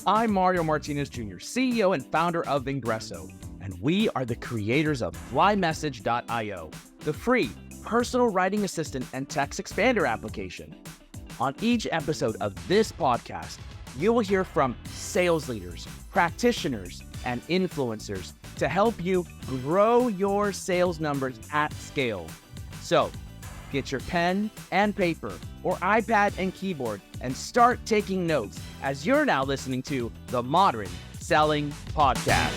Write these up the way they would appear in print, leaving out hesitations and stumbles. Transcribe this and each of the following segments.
I'm Mario Martinez Jr., CEO and founder of Ingresso, and we are the creators of flymessage.io, the free personal writing assistant and text expander application. On each episode of this podcast, you will hear from sales leaders, practitioners, and influencers to help you grow your sales numbers at scale. So, get your pen and paper or iPad and keyboard and start taking notes as you're now listening to the Modern Selling Podcast.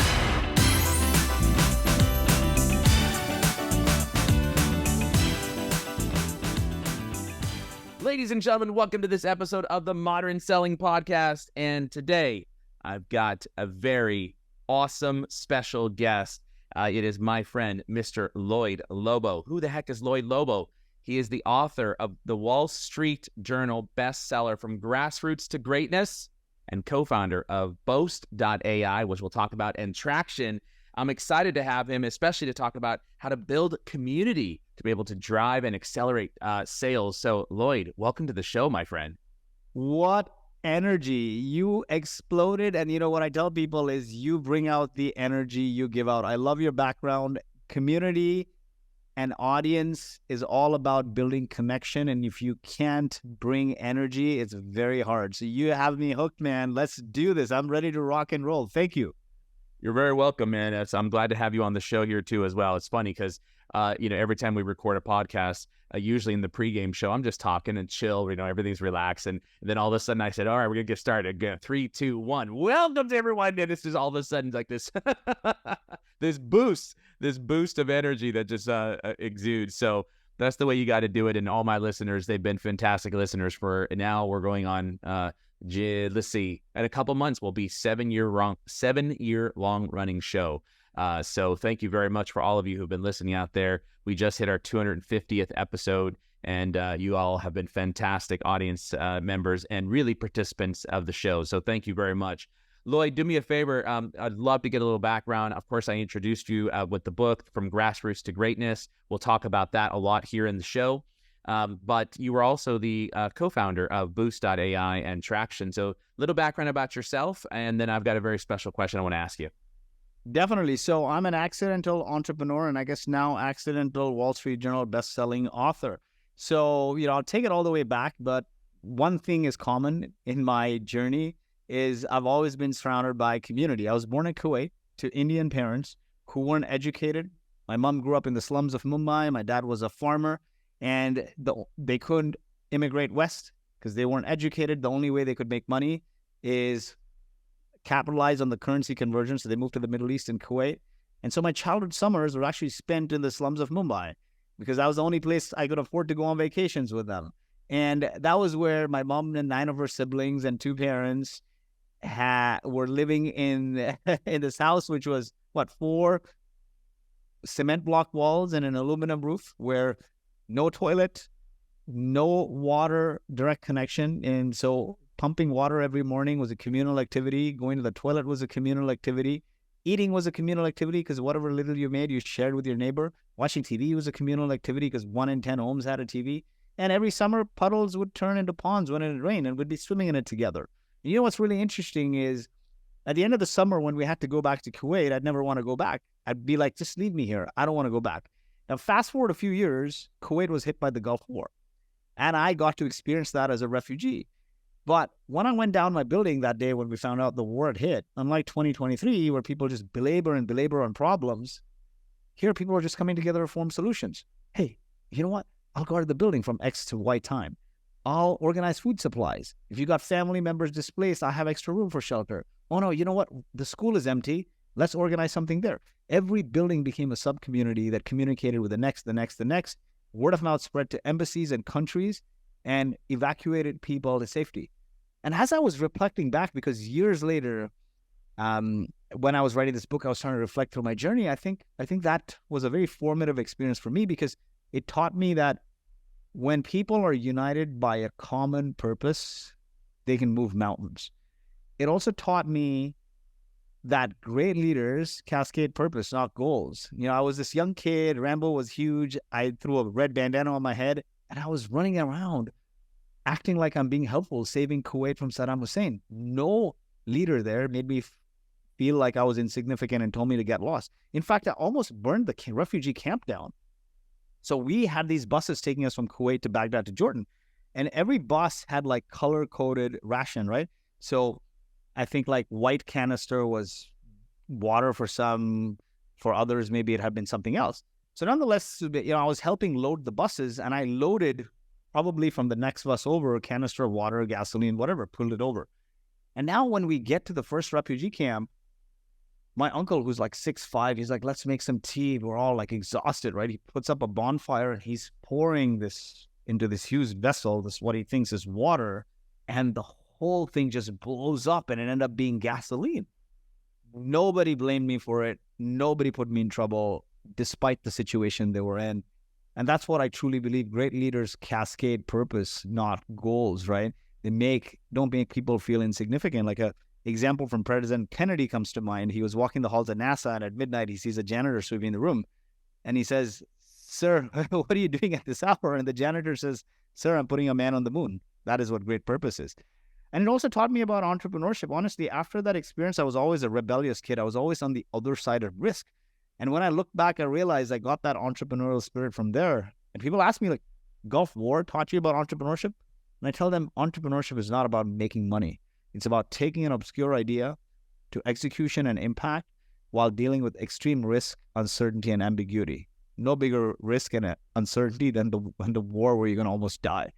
Ladies and gentlemen, welcome to this episode of the Modern Selling Podcast. And today I've got a very awesome special guest. It is my friend, Mr. Lloyed Lobo. Who the heck is Lloyed Lobo? He is the author of the Wall Street Journal bestseller From Grassroots to Greatness and co-founder of Boast.AI, which we'll talk about, and Traction. I'm excited to have him, especially to talk about how to build community to be able to drive and accelerate sales. So, Lloyd, welcome to the show, my friend. What energy. You exploded. And you know what I tell people is you bring out the energy you give out. I love your background. Community and audience is all about building connection. And if you can't bring energy, it's very hard. So you have me hooked, man. Let's do this. I'm ready to rock and roll. Thank you. You're very welcome, man. I'm glad to have you on the show here too as well. It's funny because, every time we record a podcast, usually in the pregame show, I'm just talking and chill, everything's relaxed. And then all of a sudden I said, all right, we're going to get started again. 3, 2, 1. Welcome to everyone. And this is all of a sudden like this, this boost of energy that just exudes. So that's the way you got to do it. And all my listeners, they've been fantastic listeners for now. We're going on, let's see, in a couple months, we'll be 7-year long running show. So thank you very much for all of you who've been listening out there. We just hit our 250th episode, and you all have been fantastic audience members and really participants of the show. So thank you very much. Lloyd, do me a favor. I'd love to get a little background. Of course, I introduced you with the book, From Grassroots to Greatness. We'll talk about that a lot here in the show. But you were also the co-founder of Boast.AI and Traction. So a little background about yourself, and then I've got a very special question I want to ask you. Definitely. So I'm an accidental entrepreneur, and I guess now accidental Wall Street Journal best-selling author. So, I'll take it all the way back, but one thing is common in my journey is I've always been surrounded by community. I was born in Kuwait to Indian parents who weren't educated. My mom grew up in the slums of Mumbai. My dad was a farmer, and they couldn't immigrate west because they weren't educated. The only way they could make money is capitalize on the currency conversion. So they moved to the Middle East and Kuwait. And so my childhood summers were actually spent in the slums of Mumbai because that was the only place I could afford to go on vacations with them. And that was where my mom and 9 of her siblings and 2 parents were living in this house, which was 4 cement block walls and an aluminum roof, where no toilet, no water direct connection. And so pumping water every morning was a communal activity. Going to the toilet was a communal activity. Eating was a communal activity because whatever little you made, you shared with your neighbor. Watching TV was a communal activity because 1 in 10 homes had a TV. And every summer, puddles would turn into ponds when it rained, and we'd be swimming in it together. And you know what's really interesting is at the end of the summer when we had to go back to Kuwait, I'd never want to go back. I'd be like, just leave me here. I don't want to go back. Now, fast forward a few years, Kuwait was hit by the Gulf War. And I got to experience that as a refugee. But when I went down my building that day when we found out the war had hit, unlike 2023, where people just belabor on problems, here people are just coming together to form solutions. Hey, you know what? I'll guard the building from X to Y time. I'll organize food supplies. If you got family members displaced, I have extra room for shelter. Oh no, you know what? The school is empty. Let's organize something there. Every building became a sub-community that communicated with the next. Word of mouth spread to embassies and countries and evacuated people to safety. And as I was reflecting back, because years later, when I was writing this book, I was trying to reflect through my journey. I think that was a very formative experience for me because it taught me that when people are united by a common purpose, they can move mountains. It also taught me that great leaders cascade purpose, not goals. I was this young kid. Rambo was huge. I threw a red bandana on my head, and I was running around acting like I'm being helpful, saving Kuwait from Saddam Hussein. No leader there made me feel like I was insignificant and told me to get lost. In fact, I almost burned the refugee camp down. So we had these buses taking us from Kuwait to Baghdad to Jordan. And every bus had like color-coded ration, right? So I think like white canister was water for some, for others, maybe it had been something else. So nonetheless, I was helping load the buses, and I loaded probably from the next bus over a canister of water, gasoline, whatever, pulled it over. And now when we get to the first refugee camp, my uncle, who's like 6'5", he's like, let's make some tea. We're all like exhausted, right? He puts up a bonfire and he's pouring this into this huge vessel, this what he thinks is water, and the whole thing just blows up and it ended up being gasoline. Nobody blamed me for it. Nobody put me in trouble, despite the situation they were in. And that's what I truly believe. Great leaders cascade purpose, not goals, right? Don't make people feel insignificant. Like a example from President Kennedy comes to mind. He was walking the halls at NASA, and at midnight, he sees a janitor sweeping the room. And he says, sir, what are you doing at this hour? And the janitor says, sir, I'm putting a man on the moon. That is what great purpose is. And it also taught me about entrepreneurship. Honestly, after that experience, I was always a rebellious kid. I was always on the other side of risk. And when I look back, I realized I got that entrepreneurial spirit from there. And people ask me, like, Gulf War taught you about entrepreneurship? And I tell them, entrepreneurship is not about making money. It's about taking an obscure idea to execution and impact while dealing with extreme risk, uncertainty, and ambiguity. No bigger risk and uncertainty than the war where you're going to almost die.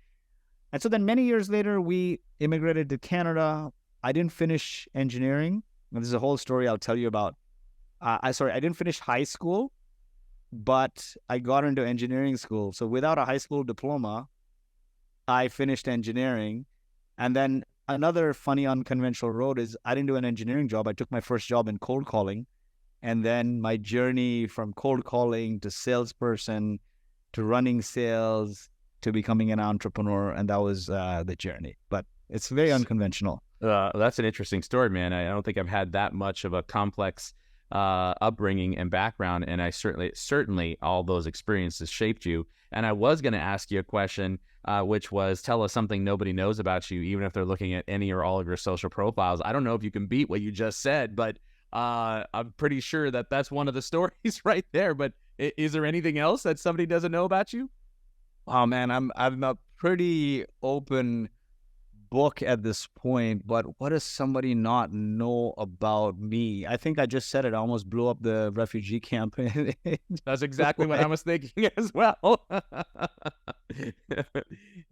And so then many years later, we immigrated to Canada. I didn't finish engineering. And this is a whole story I'll tell you about. I didn't finish high school, but I got into engineering school. So without a high school diploma, I finished engineering. And then another funny unconventional road is I didn't do an engineering job. I took my first job in cold calling. And then my journey from cold calling to salesperson to running sales to becoming an entrepreneur. And that was the journey. But it's very unconventional. That's an interesting story, man. I don't think I've had that much of a complex upbringing and background. And I certainly all those experiences shaped you. And I was going to ask you a question, which was, tell us something nobody knows about you, even if they're looking at any or all of your social profiles. I don't know if you can beat what you just said, but I'm pretty sure that that's one of the stories right there. But is there anything else that somebody doesn't know about you? Oh man, I'm a pretty open book at this point, but what does somebody not know about me? I think I just said it. I almost blew up the refugee camp. That's exactly what I was thinking as well.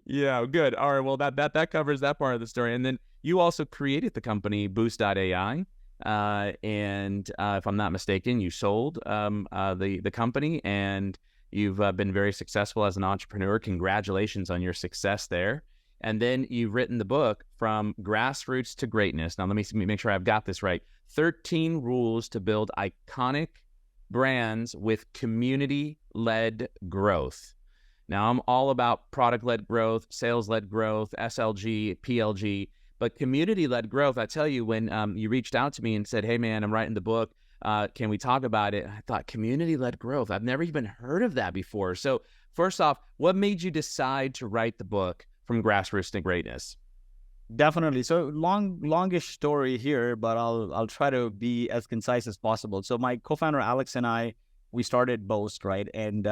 Yeah, good. All right, well, that covers that part of the story. And then you also created the company Boast.AI. And if I'm not mistaken, you sold the company, and you've been very successful as an entrepreneur. Congratulations on your success there. And then you've written the book, From Grassroots to Greatness. Now, let me make sure I've got this right. 13 Rules to Build Iconic Brands with Community-Led Growth. Now, I'm all about product-led growth, sales-led growth, SLG, PLG, but community-led growth, I tell you, when you reached out to me and said, hey, man, I'm writing the book, can we talk about it? I thought, community-led growth, I've never even heard of that before. So first off, what made you decide to write the book, From Grassroots to Greatness? Definitely. So longish story here, but I'll try to be as concise as possible. So my co-founder Alex and I, we started Boast, right? And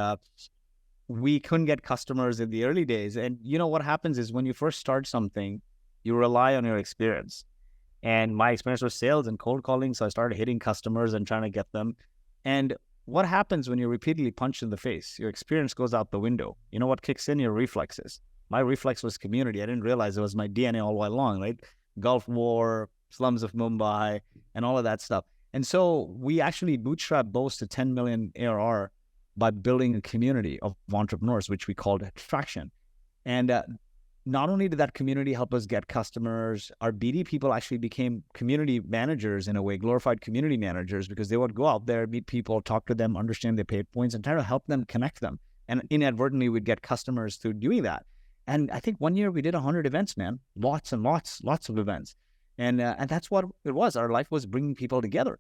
we couldn't get customers in the early days. And you know what happens is when you first start something, you rely on your experience. And my experience was sales and cold calling, so I started hitting customers and trying to get them. And what happens when you're repeatedly punched in the face? Your experience goes out the window. You know what kicks in? Your reflexes. My reflex was community. I didn't realize it was my DNA all along, right? Gulf War, slums of Mumbai, and all of that stuff. And so we actually bootstrapped Boast to 10 million ARR by building a community of entrepreneurs, which we called Traction. And not only did that community help us get customers, our BD people actually became community managers in a way, glorified community managers, because they would go out there, meet people, talk to them, understand their pain points, and try to help them connect them. And inadvertently, we'd get customers through doing that. And I think one year we did 100 events, man, lots and lots of events. And that's what it was. Our life was bringing people together.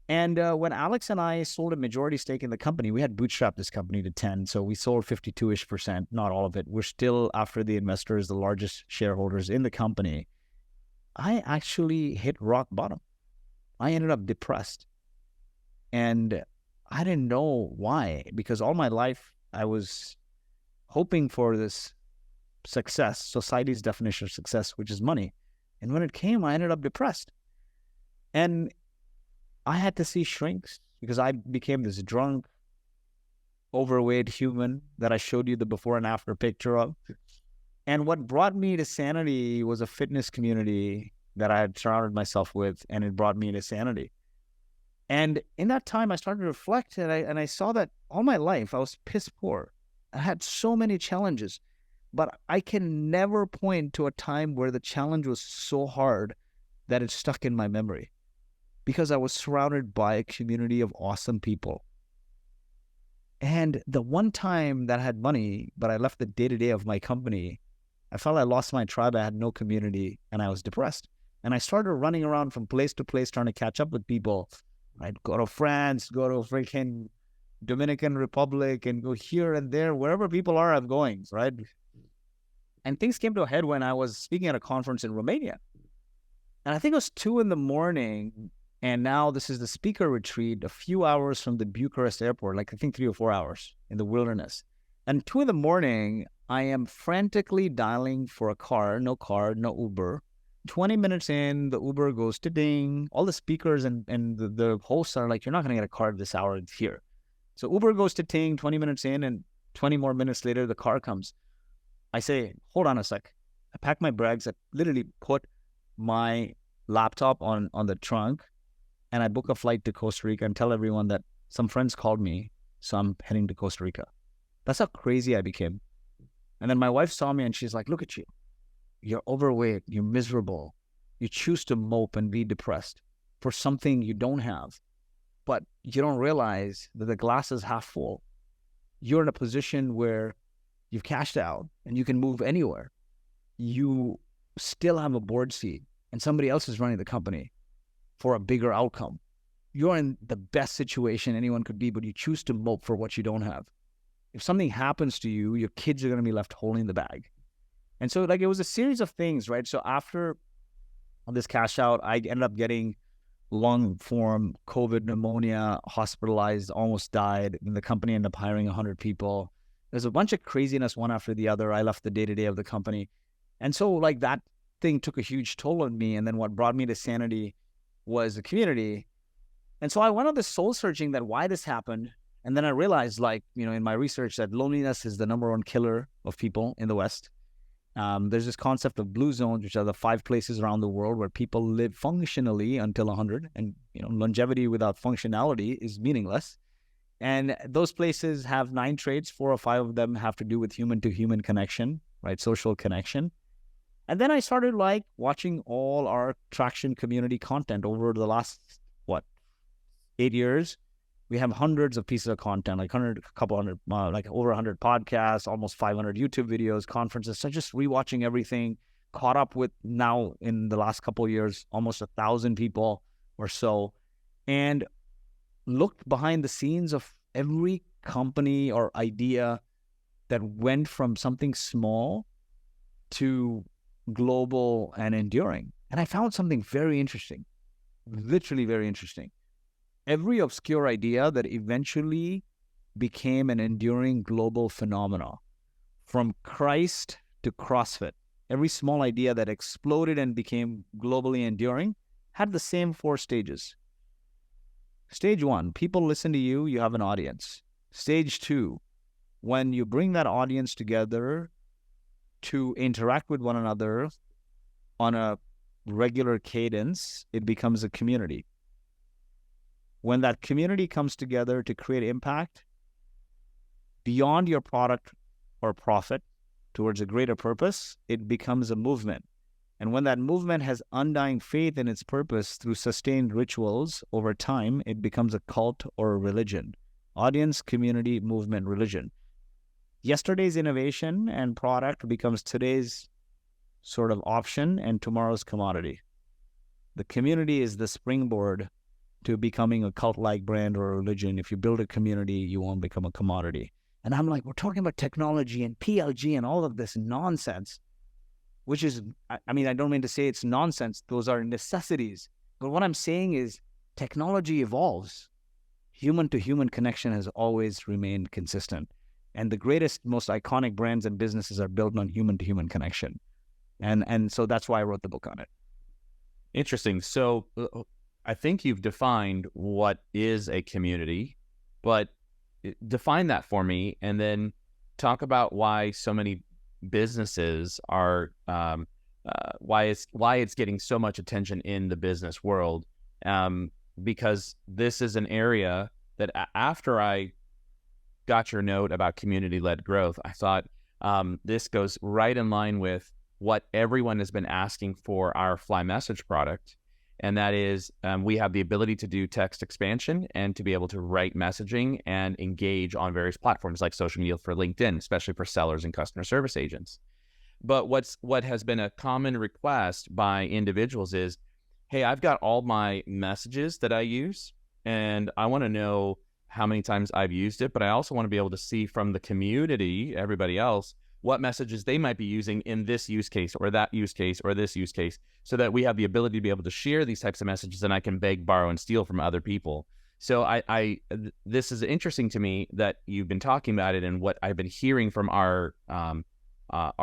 And when Alex and I sold a majority stake in the company, we had bootstrapped this company to 10. So we sold 52-ish%, not all of it. We're still, after the investors, the largest shareholders in the company. I actually hit rock bottom. I ended up depressed. And I didn't know why, because all my life I was hoping for this success, society's definition of success, which is money. And when it came, I ended up depressed. And I had to see shrinks because I became this drunk, overweight human that I showed you the before and after picture of. And what brought me to sanity was a fitness community that I had surrounded myself with, and it brought me to sanity. And in that time, I started to reflect, and I saw that all my life I was piss poor. I had so many challenges, but I can never point to a time where the challenge was so hard that it stuck in my memory, because I was surrounded by a community of awesome people. And the one time that I had money, but I left the day-to-day of my company, I felt I lost my tribe. I had no community, and I was depressed. And I started running around from place to place trying to catch up with people. I'd go to France, go to freaking Dominican Republic, and go here and there. Wherever people are, I'm going, right? And things came to a head when I was speaking at a conference in Romania. And I think it was 2 a.m, and now this is the speaker retreat a few hours from the Bucharest airport, like I think 3 or 4 hours in the wilderness. And 2 a.m, I am frantically dialing for a car, no Uber. 20 minutes in, the Uber goes to ding. All the speakers and the hosts are like, you're not going to get a car this hour, it's here. So Uber goes to ting, 20 minutes in, and 20 more minutes later, the car comes. I say, hold on a sec. I pack my bags. I literally put my laptop on the trunk, and I book a flight to Costa Rica and tell everyone that some friends called me, so I'm heading to Costa Rica. That's how crazy I became. And then my wife saw me and she's like, look at you. You're overweight. You're miserable. You choose to mope and be depressed for something you don't have. But you don't realize that the glass is half full. You're in a position where you've cashed out and you can move anywhere. You still have a board seat and somebody else is running the company for a bigger outcome. You're in the best situation anyone could be, but you choose to mope for what you don't have. If something happens to you, your kids are going to be left holding the bag. And so like it was a series of things, right? So after this cash out, I ended up getting lung form, COVID, pneumonia, hospitalized, almost died. And the company ended up hiring 100 people. There's a bunch of craziness one after the other. I left the day-to-day of the company. And so like that thing took a huge toll on me. And then what brought me to sanity was the community. And so I went on this soul searching that why this happened. And then I realized, like, you know, in my research that loneliness is the #1 killer of people in the West. There's this concept of blue zones, which are the 5 places around the world where people live functionally until 100. And, you know, longevity without functionality is meaningless. And those places have 9 traits. 4 or 5 of them have to do with human-to-human connection, right? Social connection. And then I started like watching all our Traction community content over the last, 8 years. We have hundreds of pieces of content, like over 100 podcasts, almost 500 YouTube videos, conferences. So just rewatching everything, caught up with now in the last couple of years, almost 1,000 people or so, and looked behind the scenes of every company or idea that went from something small to global and enduring. And I found something very interesting, literally very interesting. Every obscure idea that eventually became an enduring global phenomena, from Christ to CrossFit, every small idea that exploded and became globally enduring had the same 4 stages. Stage 1, people listen to you, you have an audience. Stage 2, when you bring that audience together to interact with one another on a regular cadence, it becomes a community. When that community comes together to create impact beyond your product or profit towards a greater purpose, it becomes a movement. And when that movement has undying faith in its purpose through sustained rituals over time, it becomes a cult or a religion. Audience, community, movement, religion. Yesterday's innovation and product becomes today's sort of option and tomorrow's commodity. The community is the springboard to becoming a cult-like brand or a religion. If you build a community, you won't become a commodity. And I'm like, we're talking about technology and PLG and all of this nonsense. which is, I mean, I don't mean to say it's nonsense. Those are necessities. But what I'm saying is technology evolves. Human to human connection has always remained consistent. And the greatest, most iconic brands and businesses are built on human to human connection. And so that's why I wrote the book on it. Interesting. So I think you've defined what is a community, but define that for me, and then talk about why so many businesses are why it's getting so much attention in the business world. Because this is an area that after I got your note about community-led growth, I thought this goes right in line with what everyone has been asking for our Fly Message product. And that is we have the ability to do text expansion and to be able to write messaging and engage on various platforms like social media for LinkedIn, especially for sellers and customer service agents. But what has been a common request by individuals is, hey, I've got all my messages that I use, and I want to know how many times I've used it, but I also want to be able to see from the community, everybody else, what messages they might be using in this use case or that use case or this use case, so that we have the ability to be able to share these types of messages, and I can beg, borrow, and steal from other people. So this is interesting to me that you've been talking about it and what I've been hearing from our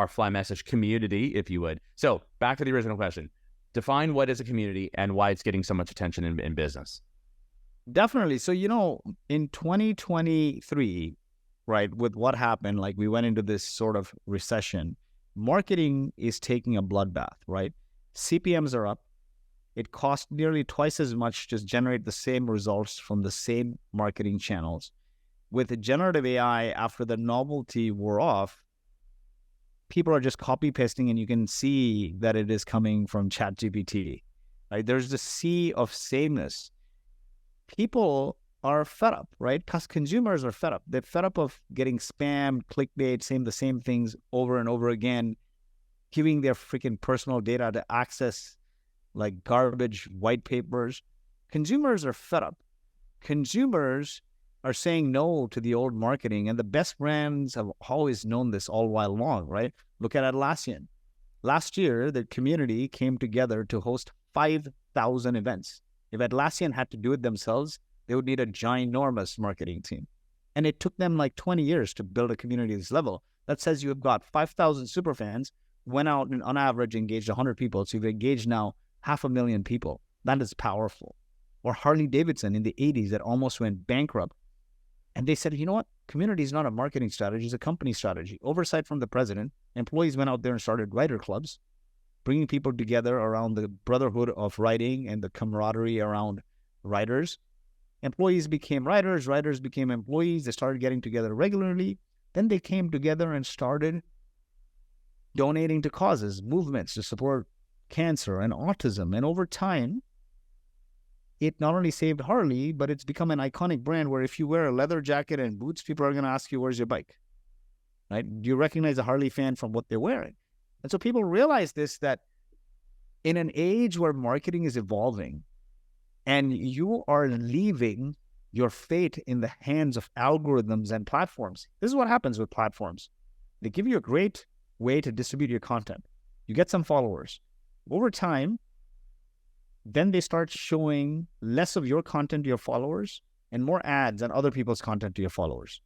Fly Message community, if you would. So back to the original question. Define what is a community and why it's getting so much attention in business. Definitely. So, in 2023, right, with what happened, like we went into this sort of recession, marketing is taking a bloodbath, right? CPMs are up. It costs nearly twice as much to generate the same results from the same marketing channels. With generative AI, after the novelty wore off, people are just copy pasting, and you can see that it is coming from ChatGPT, right? There's the sea of sameness. People are fed up, right? Because consumers are fed up. They're fed up of getting spammed, clickbait, saying the same things over and over again, giving their freaking personal data to access like garbage white papers. Consumers are fed up. Consumers are saying no to the old marketing, and the best brands have always known this all while long, right? Look at Atlassian. Last year, the community came together to host 5,000 events. If Atlassian had to do it themselves, they would need a ginormous marketing team. And it took them like 20 years to build a community at this level. That says you have got 5,000 superfans, went out and on average engaged 100 people. So you've engaged now 500,000 people. That is powerful. Or Harley Davidson in the 80s that almost went bankrupt. And they said, you know what? Community is not a marketing strategy, it's a company strategy. Oversight from the president. Employees went out there and started writer clubs, bringing people together around the brotherhood of writing and the camaraderie around writers. Employees became writers, writers became employees. They started getting together regularly. Then they came together and started donating to causes, movements to support cancer and autism. And over time, it not only saved Harley, but it's become an iconic brand where if you wear a leather jacket and boots, people are going to ask you, where's your bike? Right? Do you recognize a Harley fan from what they're wearing? And so people realize this, that in an age where marketing is evolving and you are leaving your fate in the hands of algorithms and platforms. This is what happens with platforms. They give you a great way to distribute your content. You get some followers. Over time, then they start showing less of your content to your followers and more ads and other people's content to your followers.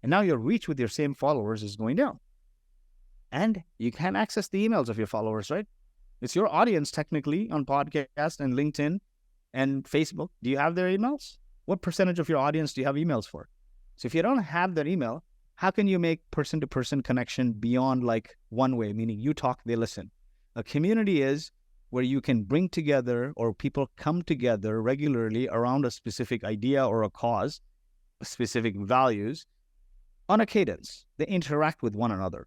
And now your reach with your same followers is going down. And you can't access the emails of your followers, right? It's your audience technically on podcast and LinkedIn and Facebook. Do you have their emails? What percentage of your audience do you have emails for? So if you don't have their email, how can you make person-to-person connection beyond like one way, meaning you talk, they listen? A community is where you can bring together or people come together regularly around a specific idea or a cause, specific values, on a cadence. They interact with one another.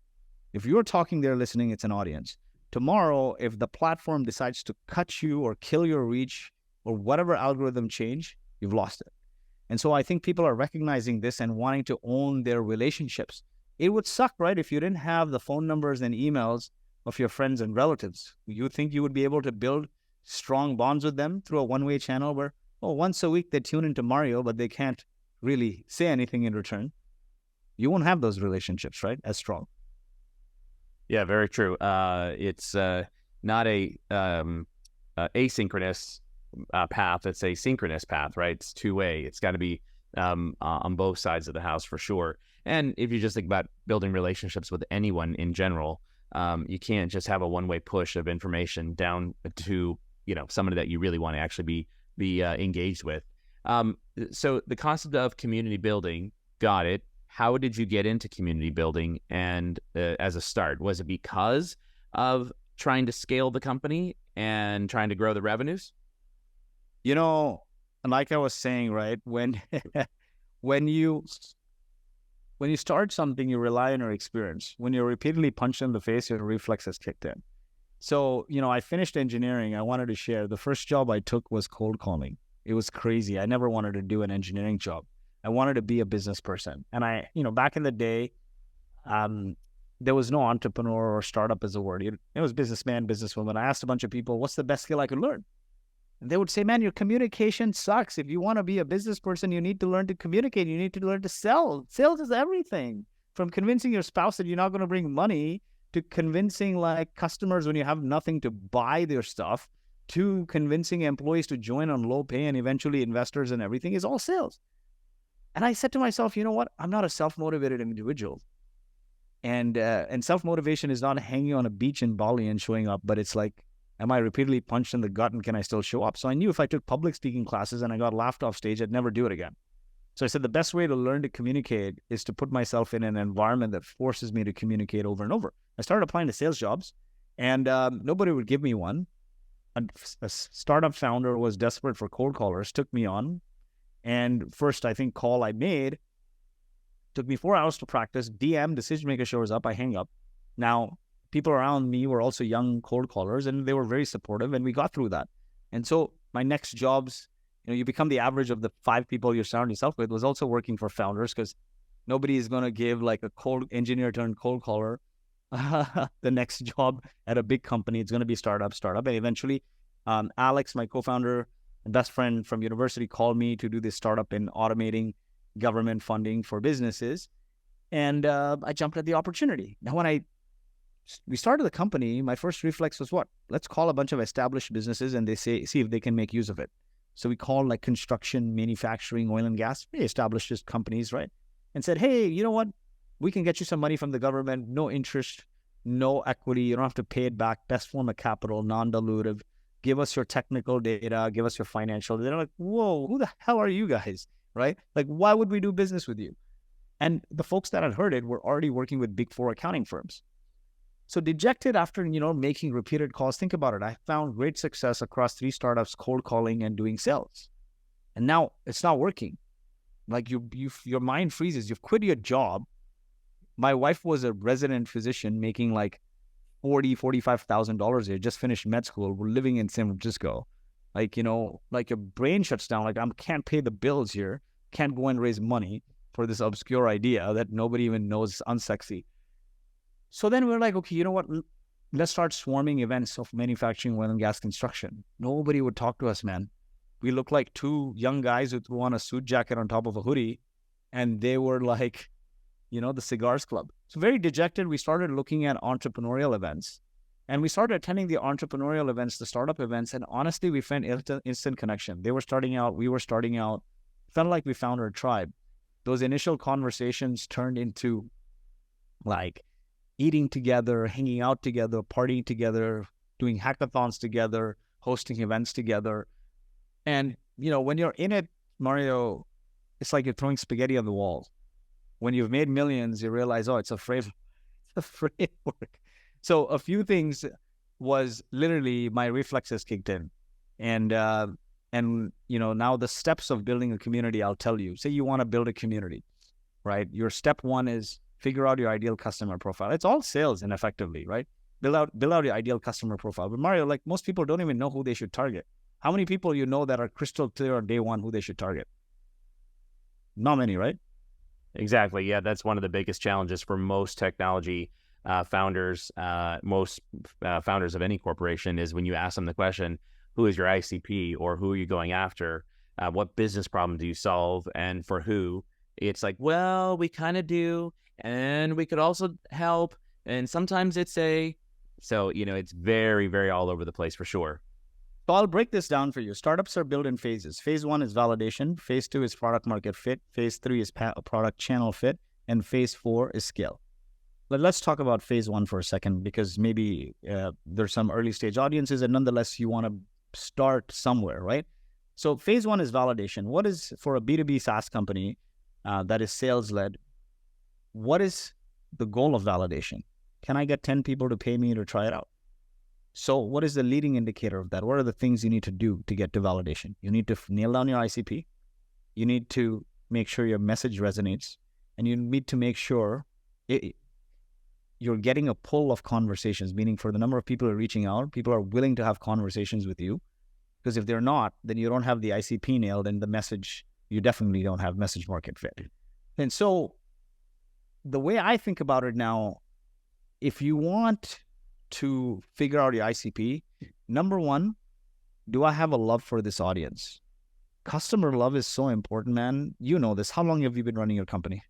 If you're talking, they're listening, it's an audience. Tomorrow, if the platform decides to cut you or kill your reach or whatever algorithm change, you've lost it. And so I think people are recognizing this and wanting to own their relationships. It would suck, right, if you didn't have the phone numbers and emails of your friends and relatives. You think you would be able to build strong bonds with them through a one-way channel where, once a week they tune into Mario, but they can't really say anything in return. You won't have those relationships, right, as strong. Yeah, very true. It's not a asynchronous path. It's a synchronous path, right? It's two-way. It's got to be on both sides of the house for sure. And if you just think about building relationships with anyone in general, you can't just have a one-way push of information down to, somebody that you really want to actually be engaged with. So the concept of community building, got it. How did you get into community building? And as a start, was it because of trying to scale the company and trying to grow the revenues? Like I was saying, right, when when you start something, you rely on your experience. When you're repeatedly punched in the face, your reflexes kicked in. So, I finished engineering. I wanted to share. The first job I took was cold calling. It was crazy. I never wanted to do an engineering job. I wanted to be a business person. And back in the day, there was no entrepreneur or startup as a word. It was businessman, businesswoman. I asked a bunch of people, what's the best skill I could learn? And they would say, man, your communication sucks. If you want to be a business person, you need to learn to communicate. You need to learn to sell. Sales is everything. From convincing your spouse that you're not going to bring money, to convincing customers when you have nothing to buy their stuff, to convincing employees to join on low pay, and eventually investors and everything is all sales. And I said to myself, you know what? I'm not a self-motivated individual. And self-motivation is not hanging on a beach in Bali and showing up, but it's like, am I repeatedly punched in the gut and can I still show up? So I knew if I took public speaking classes and I got laughed off stage, I'd never do it again. So I said the best way to learn to communicate is to put myself in an environment that forces me to communicate over and over. I started applying to sales jobs and nobody would give me one. A startup founder was desperate for cold callers, took me on. And first, I think, call I made took me 4 hours to practice. DM, decision maker shows up, I hang up. Now, people around me were also young cold callers, and they were very supportive, and we got through that. And so my next jobs, you become the average of the 5 people you surround yourself with, was also working for founders, because nobody is going to give like a cold engineer turned cold caller the next job at a big company. It's going to be startup. And eventually, Alex, my co-founder and best friend from university, called me to do this startup in automating government funding for businesses. And I jumped at the opportunity. Now, when we started the company, my first reflex was what? Let's call a bunch of established businesses and see if they can make use of it. So we called like construction, manufacturing, oil and gas, very established companies, right? And said, hey, you know what? We can get you some money from the government, no interest, no equity. You don't have to pay it back. Best form of capital, non-dilutive. Give us your technical data. Give us your financial. They're like, whoa, who the hell are you guys, right? Like, why would we do business with you? And the folks that had heard it were already working with Big Four accounting firms. So dejected after, making repeated calls, think about it. I found great success across 3 startups, cold calling and doing sales. And now it's not working. Like your mind freezes. You've quit your job. My wife was a resident physician making like $45,000 a year, just finished med school. We're living in San Francisco. Like, like your brain shuts down. Like, I can't pay the bills here. Can't go and raise money for this obscure idea that nobody even knows is unsexy. So then we're like, okay, you know what? Let's start swarming events of manufacturing, oil and gas, construction. Nobody would talk to us, man. We look like 2 young guys who threw on a suit jacket on top of a hoodie, and they were like, the Cigars Club. So very dejected, we started looking at entrepreneurial events, and we started attending the entrepreneurial events, the startup events, and honestly, we found instant connection. They were starting out, we were starting out. Felt like we found our tribe. Those initial conversations turned into like eating together, hanging out together, partying together, doing hackathons together, hosting events together. And, when you're in it, Mario, it's like you're throwing spaghetti on the walls. When you've made millions, you realize, it's a framework. So a few things was literally my reflexes kicked in. And now the steps of building a community, I'll tell you. Say you want to build a community, right? Your step 1 is figure out your ideal customer profile. It's all sales, and effectively, right? Build out your ideal customer profile. But Mario, like, most people don't even know who they should target. How many people that are crystal clear on day 1 who they should target? Not many, right? Exactly. Yeah, that's one of the biggest challenges for most technology founders, most founders of any corporation, is when you ask them the question, who is your ICP, or who are you going after? What business problem do you solve, and for who? It's like, well, we kind of do, and we could also help, And sometimes it's it's very, very all over the place for sure. So I'll break this down for you. Startups are built in phases. Phase 1 is validation. Phase 2 is product market fit. Phase 3 is product channel fit. And phase 4 is scale. But let's talk about phase 1 for a second, because maybe there's some early stage audiences, and nonetheless, you want to start somewhere, right? So phase 1 is validation. What is, for a B2B SaaS company that is sales led, what is the goal of validation? Can I get 10 people to pay me to try it out? So what is the leading indicator of that? What are the things you need to do to get to validation? You need to nail down your ICP. You need to make sure your message resonates. And you need to make sure you're getting a pull of conversations, meaning for the number of people who are reaching out, people are willing to have conversations with you. Because if they're not, then you don't have the ICP nailed, and the message, you definitely don't have message market fit. And so the way I think about it now, if you want to figure out your ICP, number one, do I have a love for this audience? Customer love is so important, man. You know this. How long have you been running your company?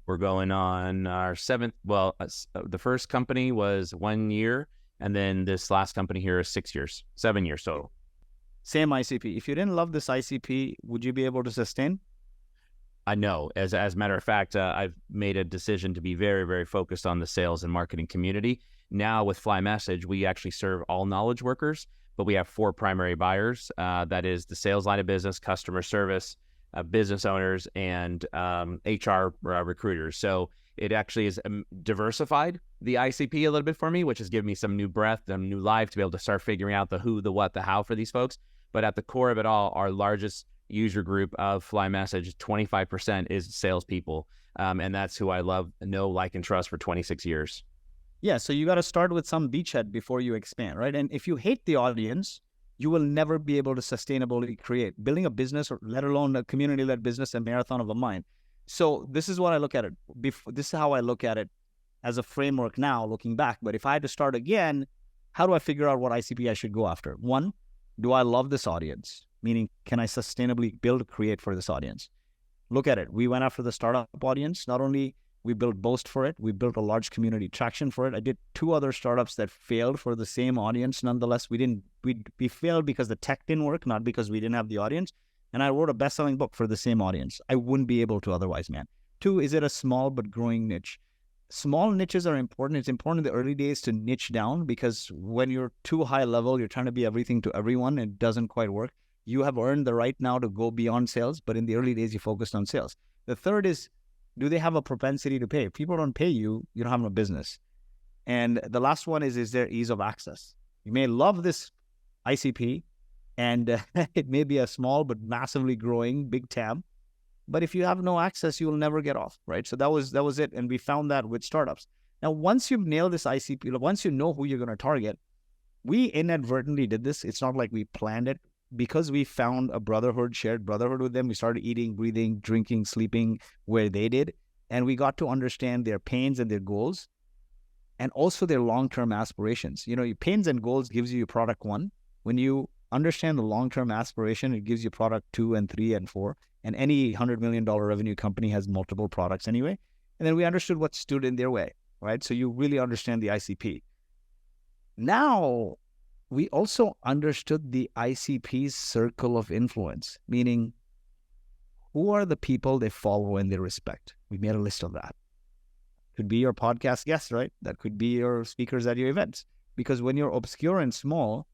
We're going on our seventh. Well, the first company was 1 year, and then this last company here is 6 years, 7 years total. Same ICP. If you didn't love this ICP, would you be able to sustain? I know. As a matter of fact, I've made a decision to be very, very focused on the sales and marketing community. Now with Fly Message, we actually serve all knowledge workers, but we have 4 primary buyers. That is the sales line of business, customer service, business owners, and HR recruiters. So it actually is diversified the ICP a little bit for me, which has given me some new breath and new life to be able to start figuring out the who, the what, the how for these folks. But at the core of it all, our largest user group of Fly Message, 25% is salespeople. And that's who I love, know, like, and trust for 26 years. Yeah, so you got to start with some beachhead before you expand, right? And if you hate the audience, you will never be able to sustainably create. Building a business, or let alone a community-led business, a marathon of a mind. So this is what I look at it. This is how I look at it as a framework now, looking back. But if I had to start again, how do I figure out what ICP I should go after? One, do I love this audience? Meaning, can I sustainably build, create for this audience? Look at it. We went after the startup audience. Not only we built Boast for it, we built a large community traction for it. I did 2 other startups that failed for the same audience. Nonetheless, we failed because the tech didn't work, not because we didn't have the audience. And I wrote a best-selling book for the same audience. I wouldn't be able to otherwise, man. 2, is it a small but growing niche? Small niches are important. It's important in the early days to niche down, because when you're too high level, you're trying to be everything to everyone. It doesn't quite work. You have earned the right now to go beyond sales, but in the early days, you focused on sales. The third is, do they have a propensity to pay? If people don't pay you, you don't have no business. And the last one is there ease of access? You may love this ICP, and it may be a small but massively growing big TAM, but if you have no access, you will never get off, right? So that was it, and we found that with startups. Now, once you've nailed this ICP, once you know who you're going to target, we inadvertently did this. It's not like we planned it. Because we found a brotherhood, shared brotherhood with them, we started eating, breathing, drinking, sleeping where they did. And we got to understand their pains and their goals, and also their long-term aspirations. You know, your pains and goals gives you product 1. When you understand the long-term aspiration, it gives you product 2 and 3 and 4. And any $100 million revenue company has multiple products anyway. And then we understood what stood in their way, right? So you really understand the ICP. Now, we also understood the ICP's circle of influence, meaning who are the people they follow and they respect. We made a list of that. Could be your podcast guests, right? That could be your speakers at your events. Because when you're obscure and small,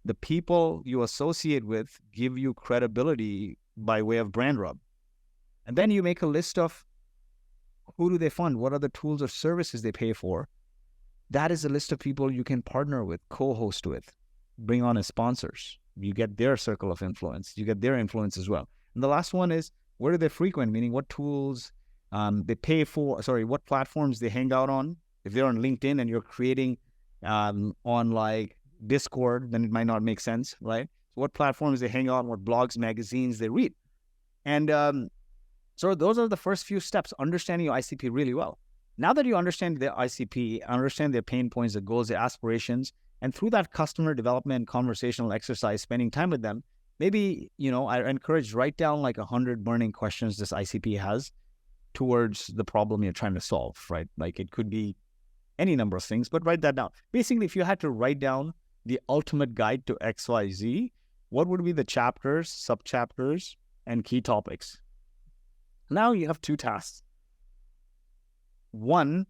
the people you associate with give you credibility by way of brand rub. And then you make a list of who do they fund? What are the tools or services they pay for? That is a list of people you can partner with, co-host with, bring on as sponsors. You get their circle of influence. You get their influence as well. And the last one is, where do they frequent? Meaning what tools they pay for, what platforms they hang out on. If they're on LinkedIn and you're creating on like Discord, then it might not make sense, right? So what platforms they hang out on, what blogs, magazines they read. And so those are the first few steps, understanding your ICP really well. Now that you understand their ICP, understand their pain points, their goals, their aspirations, and through that customer development, conversational exercise, spending time with them, maybe, I encourage, write down like 100 burning questions this ICP has towards the problem you're trying to solve, right? Like it could be any number of things, but write that down. Basically, if you had to write down the ultimate guide to XYZ, what would be the chapters, subchapters, and key topics? Now you have 2 tasks. One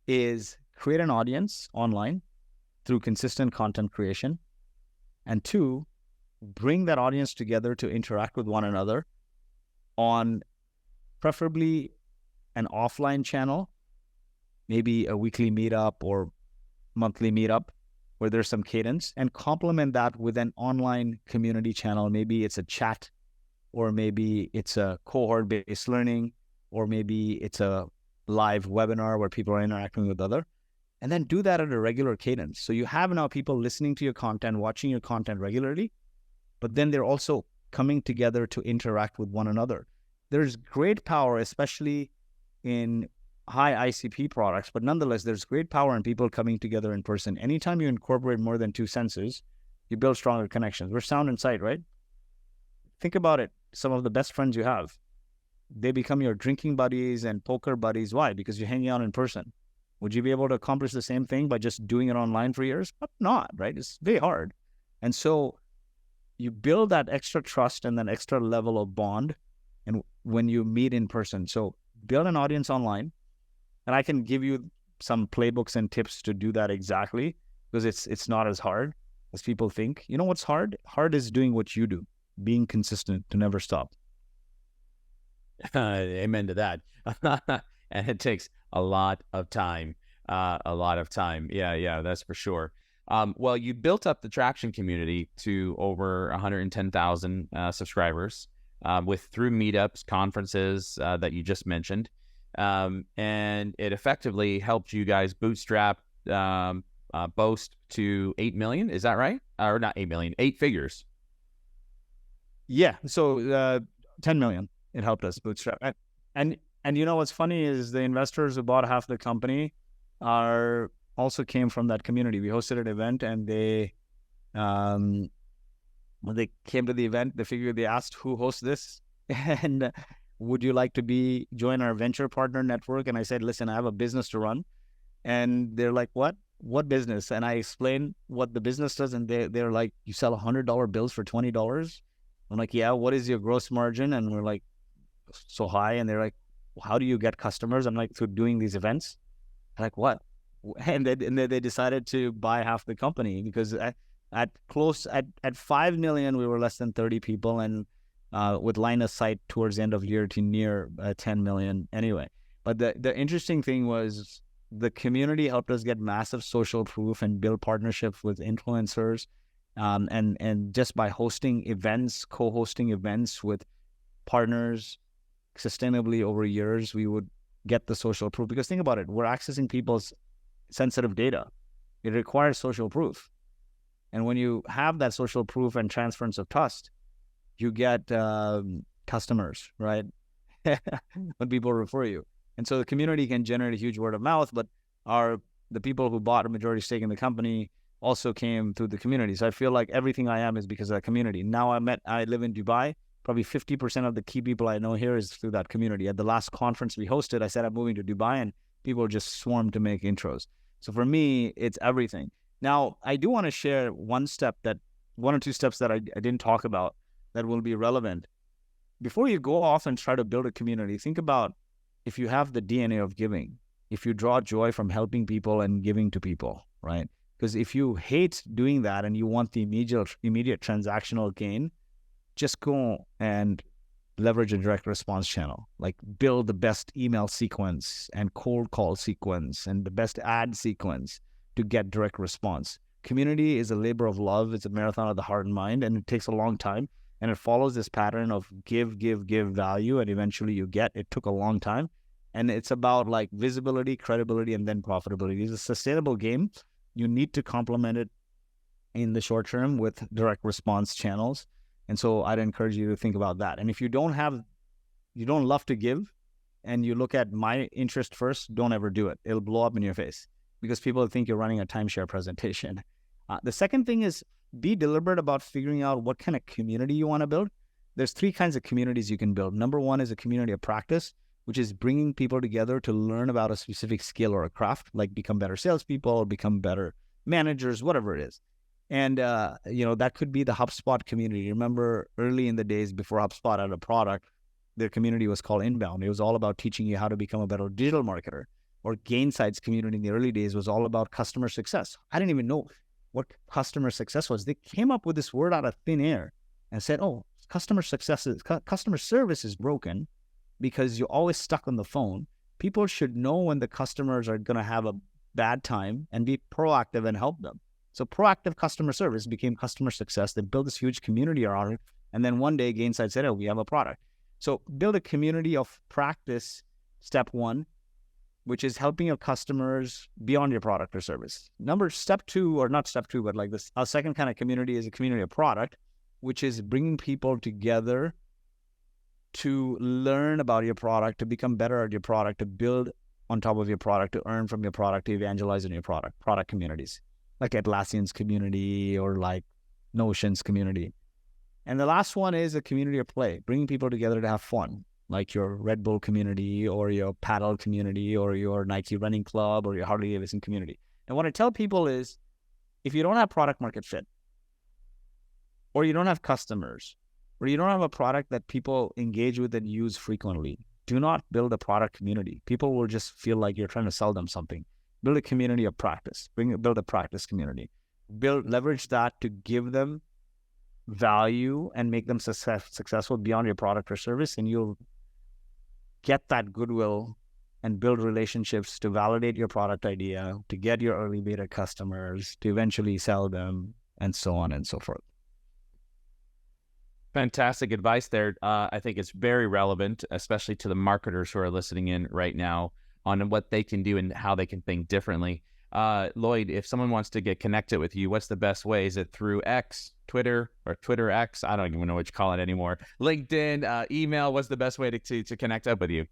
is create an audience online through consistent content creation. And 2, bring that audience together to interact with one another on preferably an offline channel, maybe a weekly meetup or monthly meetup where there's some cadence, and complement that with an online community channel. Maybe it's a chat, or maybe it's a cohort-based learning, or maybe it's a live webinar where people are interacting with other. And then do that at a regular cadence. So you have now people listening to your content, watching your content regularly, but then they're also coming together to interact with one another. There's great power, especially in high ICP products, but nonetheless, there's great power in people coming together in person. Anytime you incorporate more than 2 senses, you build stronger connections. We're sound and sight, right? Think about it. Some of the best friends you have, they become your drinking buddies and poker buddies. Why? Because you're hanging out in person. Would you be able to accomplish the same thing by just doing it online for years? Not, right? It's very hard. And so you build that extra trust and that extra level of bond, and when you meet in person. So build an audience online, and I can give you some playbooks and tips to do that exactly, because it's not as hard as people think. You know what's hard? Hard is doing what you do, being consistent, to never stop. Amen to that. And it takes a lot of time. Yeah, that's for sure. Well, you built up the Traction community to over 110,000 subscribers through meetups, conferences that you just mentioned. And it effectively helped you guys bootstrap Boast to 8 million. Is that right? Or not 8 million, 8 figures. Yeah. So 10 million, it helped us bootstrap. And you know what's funny is the investors who bought half the company also came from that community. We hosted an event, and when they came to the event, they asked who hosts this, and would you like to join our venture partner network? And I said, listen, I have a business to run. And they're like, what business? And I explained what the business does, and they're like, you sell $100 bills for $20? I'm like, yeah. What is your gross margin? And we're like, so high. And they're like, how do you get customers? I'm like, through doing these events. They're like, what? And they decided to buy half the company, because at 5 million, we were less than 30 people, and with line of sight towards the end of year to near 10 million anyway. But the interesting thing was the community helped us get massive social proof and build partnerships with influencers. And just by hosting events, co-hosting events with partners sustainably over years, we would get the social proof. Because think about it, we're accessing people's sensitive data. It requires social proof. And when you have that social proof and transference of trust, you get customers, right? When people refer you. And so the community can generate a huge word of mouth, but the people who bought a majority stake in the company also came through the community. So I feel like everything I am is because of that community. Now I live in Dubai. Probably 50% of the key people I know here is through that community. At the last conference we hosted, I said I'm moving to Dubai, and people just swarmed to make intros. So for me, it's everything. Now, I do want to share one or two steps that I didn't talk about that will be relevant. Before you go off and try to build a community, think about if you have the DNA of giving, if you draw joy from helping people and giving to people, right? Because if you hate doing that and you want the immediate transactional gain, just go and leverage a direct response channel, like build the best email sequence and cold call sequence and the best ad sequence to get direct response. Community is a labor of love. It's a marathon of the heart and mind, and it takes a long time. And it follows this pattern of give value, and eventually you get. It took a long time. And it's about like visibility, credibility, and then profitability. It's a sustainable game. You need to complement it in the short term with direct response channels. And so I'd encourage you to think about that. And if you don't love to give, and you look at my interest first, don't ever do it. It'll blow up in your face because people think you're running a timeshare presentation. The second thing is be deliberate about figuring out what kind of community you want to build. There's 3 kinds of communities you can build. Number 1 is a community of practice, which is bringing people together to learn about a specific skill or a craft, like become better salespeople, become better managers, whatever it is. And, that could be the HubSpot community. Remember early in the days before HubSpot had a product, their community was called Inbound. It was all about teaching you how to become a better digital marketer. Or Gainsight's community in the early days was all about customer success. I didn't even know what customer success was. They came up with this word out of thin air and said, oh, customer service is broken because you're always stuck on the phone. People should know when the customers are going to have a bad time and be proactive and help them. So proactive customer service became customer success. They built this huge community around it. And then one day Gainsight said, oh, we have a product. So build a community of practice, step one, which is helping your customers beyond your product or service. Step two, or not step two, but like this, our second kind of community is a community of product, which is bringing people together to learn about your product, to become better at your product, to build on top of your product, to earn from your product, to evangelize in your product communities, like Atlassian's community or like Notion's community. And the last one is a community of play, bringing people together to have fun, like your Red Bull community or your paddle community or your Nike running club or your Harley Davidson community. And what I tell people is, if you don't have product market fit, or you don't have customers, or you don't have a product that people engage with and use frequently, do not build a product community. People will just feel like you're trying to sell them something. Build a community of practice. Build a practice community. Leverage that to give them value and make them successful beyond your product or service, and you'll get that goodwill and build relationships to validate your product idea, to get your early beta customers, to eventually sell them, and so on and so forth. Fantastic advice there. I think it's very relevant, especially to the marketers who are listening in right now on what they can do and how they can think differently. Lloyd, if someone wants to get connected with you, what's the best way? Is it through X, Twitter, or Twitter X? I don't even know what you call it anymore. LinkedIn, email. What's the best way to connect up with you?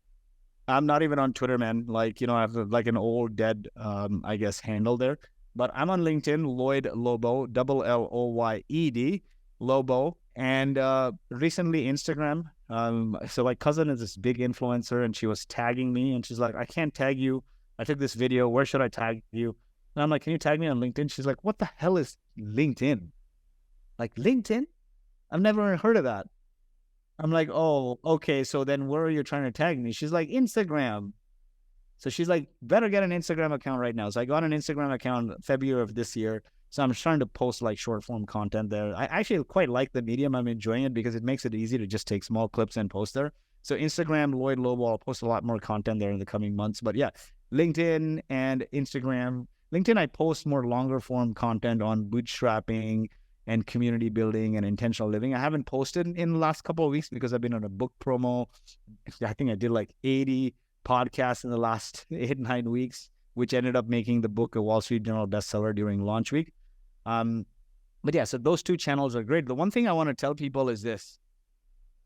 I'm not even on Twitter, man. I have like an old dead, handle there. But I'm on LinkedIn, Lloyed Lobo, Lloyed, Lobo. And recently Instagram. So my cousin is this big influencer, and she was tagging me, and she's like, I can't tag you. I took this video. Where should I tag you? And I'm like, can you tag me on LinkedIn? She's like, what the hell is LinkedIn? Like, LinkedIn? I've never heard of that. I'm like, oh, okay. So then where are you trying to tag me? She's like, Instagram. So she's like, better get an Instagram account right now. So I got an Instagram account February of this year. So I'm trying to post like short form content there. I actually quite like the medium. I'm enjoying it because it makes it easy to just take small clips and post there. So Instagram, Lloyed Lobo, I'll post a lot more content there in the coming months. But yeah, LinkedIn and Instagram. LinkedIn, I post more longer form content on bootstrapping and community building and intentional living. I haven't posted in the last couple of weeks because I've been on a book promo. I think I did like 80 podcasts in the last 8-9 weeks, which ended up making the book a Wall Street Journal bestseller during launch week. But yeah, so those two channels are great. The one thing I want to tell people is this.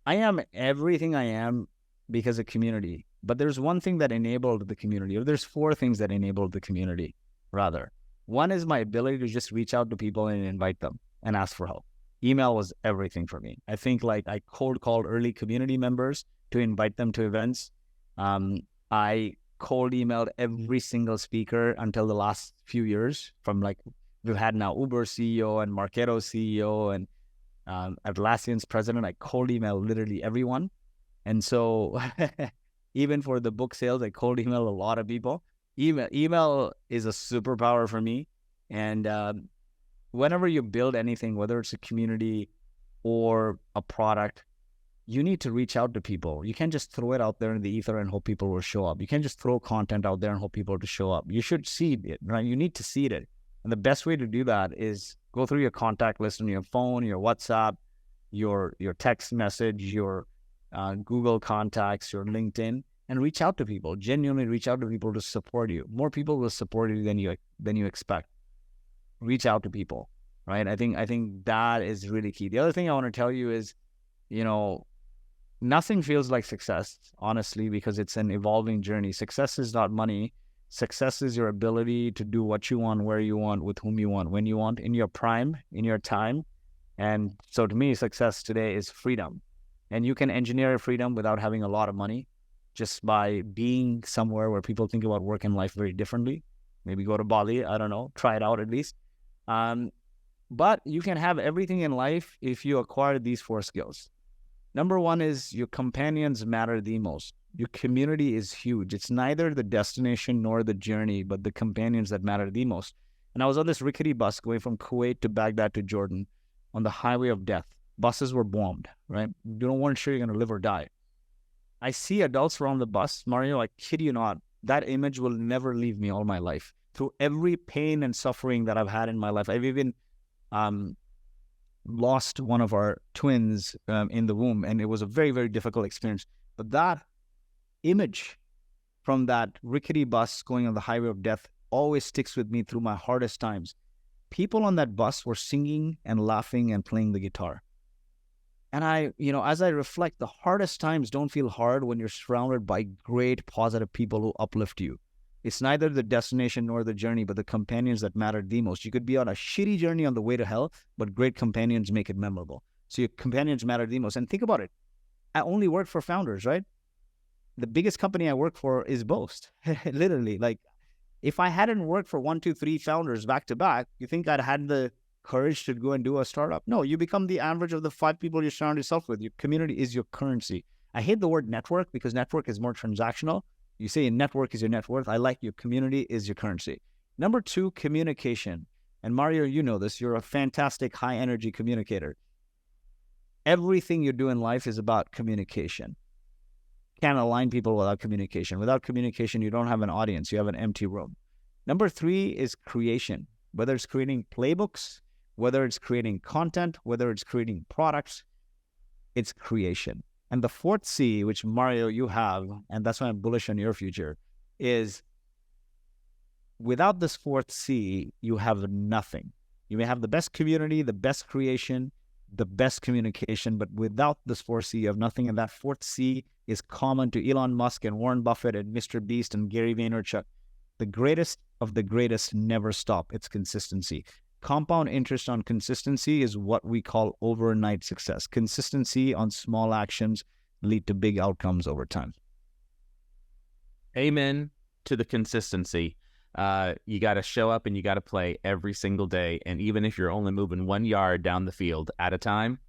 I am everything I am because of community. But there's one thing that enabled the community, or there's 4 things that enabled the community, rather. One is my ability to just reach out to people and invite them and ask for help. Email was everything for me. I think like I cold called early community members to invite them to events. I cold emailed every single speaker until the last few years, from like, we've had now Uber CEO and Marketo CEO and Atlassian's president. I cold email literally everyone. And so even for the book sales, I cold email a lot of people. Email is a superpower for me. And whenever you build anything, whether it's a community or a product, you need to reach out to people. You can't just throw it out there in the ether and hope people will show up. You can't just throw content out there and hope people to show up. You should seed it, right? You need to seed it. And the best way to do that is go through your contact list on your phone, your WhatsApp, your text message, your Google contacts, your LinkedIn, and reach out to people. Genuinely reach out to people to support you. More people will support you than you expect. Reach out to people, right? I think that is really key. The other thing I want to tell you is, nothing feels like success, honestly, because it's an evolving journey. Success is not money. Success is your ability to do what you want, where you want, with whom you want, when you want, in your prime, in your time. And so to me, success today is freedom. And you can engineer freedom without having a lot of money. just by being somewhere where people think about work and life very differently. Maybe go to Bali, I don't know, try it out at least. But you can have everything in life if you acquire these 4 skills. Number 1 is your companions matter the most. Your community is huge. It's neither the destination nor the journey, but the companions that matter the most. And I was on this rickety bus going from Kuwait to Baghdad to Jordan on the highway of death. Buses were bombed, right? You weren't sure you're going to live or die. I see adults around the bus, Mario, I kid you not, that image will never leave me all my life. Through every pain and suffering that I've had in my life, I've even lost one of our twins in the womb, and it was a very, very difficult experience. But that image from that rickety bus going on the highway of death always sticks with me through my hardest times. People on that bus were singing and laughing and playing the guitar. And as I reflect, the hardest times don't feel hard when you're surrounded by great, positive people who uplift you. It's neither the destination nor the journey, but the companions that matter the most. You could be on a shitty journey on the way to hell, but great companions make it memorable. So your companions matter the most. And think about it. I only work for founders, right? The biggest company I work for is Boast. Literally, like, if I hadn't worked for 1, 2, 3 founders back to back, you think I'd had the courage to go and do a startup? No, you become the average of the 5 people you surround yourself with. Your community is your currency. I hate the word network because network is more transactional. You say network is your net worth. I like your community is your currency. Number 2, communication. And Mario, you know this. You're a fantastic high energy communicator. Everything you do in life is about communication. Can't align people without communication. Without communication, you don't have an audience. You have an empty room. Number 3 is creation. Whether it's creating playbooks, whether it's creating content, whether it's creating products, it's creation. And the 4th C, which Mario, you have, and that's why I'm bullish on your future, is without this 4th C, you have nothing. You may have the best community, the best creation, the best communication, but without this 4th C, you have nothing. And that 4th C is common to Elon Musk and Warren Buffett and Mr. Beast and Gary Vaynerchuk. The greatest of the greatest never stop. It's consistency. Compound interest on consistency is what we call overnight success. Consistency on small actions lead to big outcomes over time. Amen to the consistency. You got to show up and you got to play every single day. And even if you're only moving 1 yard down the field at a time,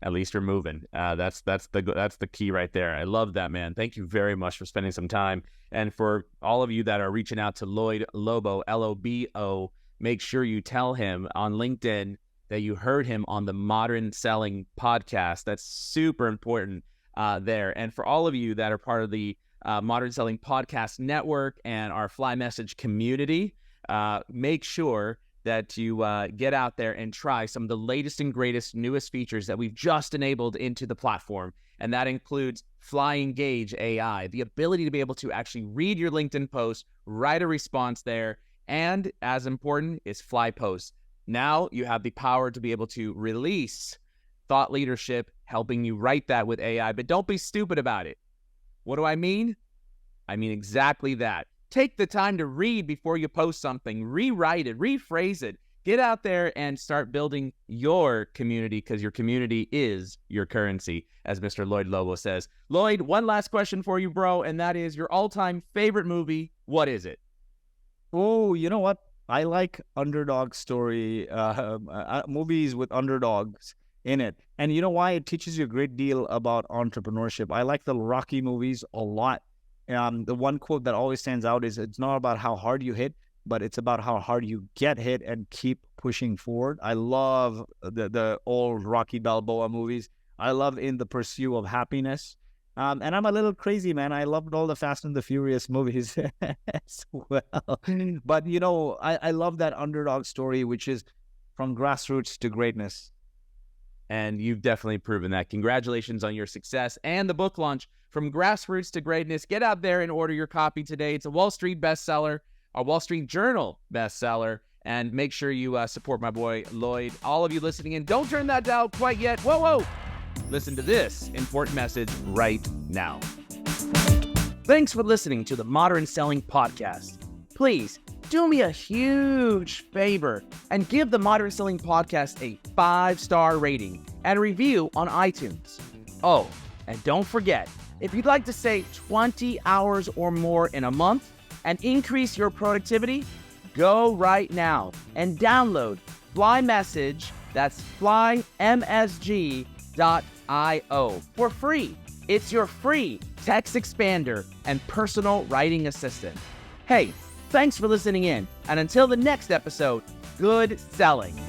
at least you're moving. That's the key right there. I love that, man. Thank you very much for spending some time. And for all of you that are reaching out to Lloyed Lobo, Lobo, make sure you tell him on LinkedIn that you heard him on the Modern Selling podcast. That's super important there. And for all of you that are part of the Modern Selling Podcast Network and our Fly Message community, make sure that you get out there and try some of the latest and greatest, newest features that we've just enabled into the platform. And that includes Fly Engage AI, the ability to be able to actually read your LinkedIn post, write a response there, and as important is Fly Post. Now you have the power to be able to release thought leadership, helping you write that with AI, but don't be stupid about it. What do I mean? I mean exactly that. Take the time to read before you post something, rewrite it, rephrase it, get out there and start building your community because your community is your currency, as Mr. Lloyed Lobo says. Lloyd, one last question for you, bro, and that is your all-time favorite movie. What is it? Oh, you know what? I like underdog story, movies with underdogs in it. And you know why? It teaches you a great deal about entrepreneurship. I like the Rocky movies a lot. The one quote that always stands out is, it's not about how hard you hit, but it's about how hard you get hit and keep pushing forward. I love the old Rocky Balboa movies. I love In the Pursuit of Happiness. And I'm a little crazy, man. I loved all the Fast and the Furious movies as well. But, you know, I love that underdog story, which is from grassroots to greatness. And you've definitely proven that. Congratulations on your success and the book launch, From Grassroots to Greatness. Get out there and order your copy today. It's a Wall Street bestseller, a Wall Street Journal bestseller. And make sure you support my boy Lloyd. All of you listening in, don't turn that dial quite yet. Whoa, whoa. Listen to this important message right now. Thanks for listening to the Modern Selling Podcast. Please do me a huge favor and give the Modern Selling Podcast a 5-star rating and review on iTunes. Oh, and don't forget, If you'd like to save 20 hours or more in a month and increase your productivity, go right now and download Fly Message, that's flymsg.io, for free. It's your free text expander and personal writing assistant. Hey, thanks for listening in, and until the next episode, good selling.